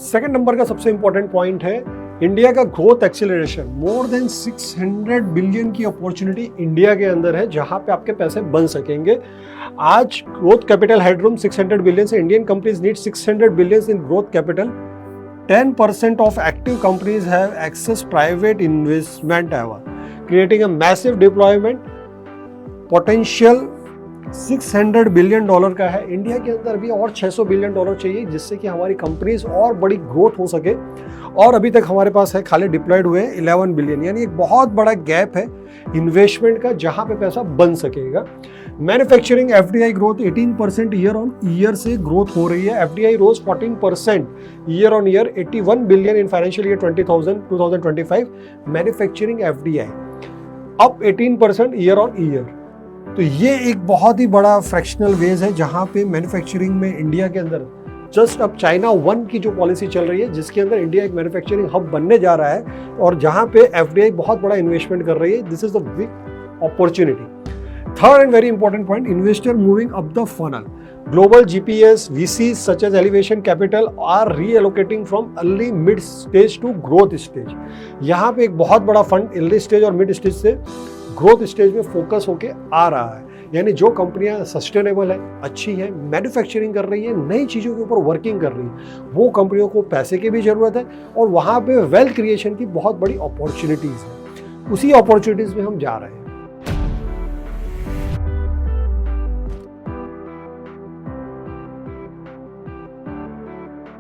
Second number का सबसे important point है इंडिया का growth acceleration. More than 600 billion की अपॉर्चुनिटी इंडिया के अंदर है जहां पे आपके पैसे बन सकेंगे। आज ग्रोथ कैपिटल हेडरूम 600 बिलियन से Indian companies need 600 billion in growth capital. 10% of active companies have access private investment ever, creating a massive deployment potential। 600 billion dollar का है। इंडिया के अंदर भी और 600 बिलियन डॉलर चाहिए जिससे कि हमारी कंपनीज और बड़ी ग्रोथ हो सके, और अभी तक हमारे पास है खाली डिप्लॉयड हुए 11 बिलियन, यानी एक बहुत बड़ा गैप है इन्वेस्टमेंट का जहां पे पैसा बन सकेगा। Manufacturing FDI growth 18% year on year से ग्रोथ हो रही है। FDI rose 14% year on year 81 billion in financial year 2025। Manufacturing FDI up 18% year on year. तो ये एक बहुत ही बड़ा फ्रैक्शनल वेज है जहां पे मैन्युफैक्चरिंग में इंडिया के अंदर जस्ट अब चाइना 1 की जो पॉलिसी चल रही है जिसके अंदर इंडिया एक मैन्युफैक्चरिंग हब बनने जा रहा है और जहां पे एफडीआई बहुत बड़ा इन्वेस्टमेंट कर रही है। This is the big opportunity. Third and very important point, investor moving up the funnel. Global GPS VCs such as Elevation Capital are reallocating from early mid stage to growth stage। यहाँ पे एक बहुत बड़ा fund early stage और mid stage से growth stage में focus होके आ रहा है, यानी जो कंपनियां सस्टेनेबल है, अच्छी है, मैन्युफैक्चरिंग कर रही है, नई चीज़ों के ऊपर वर्किंग कर रही है, वो कंपनियों को पैसे की भी ज़रूरत है और वहाँ पे वेल्थ क्रिएशन की बहुत बड़ी अपॉर्चुनिटीज़ है। उसी अपॉर्चुनिटीज़ में हम जा रहे हैं।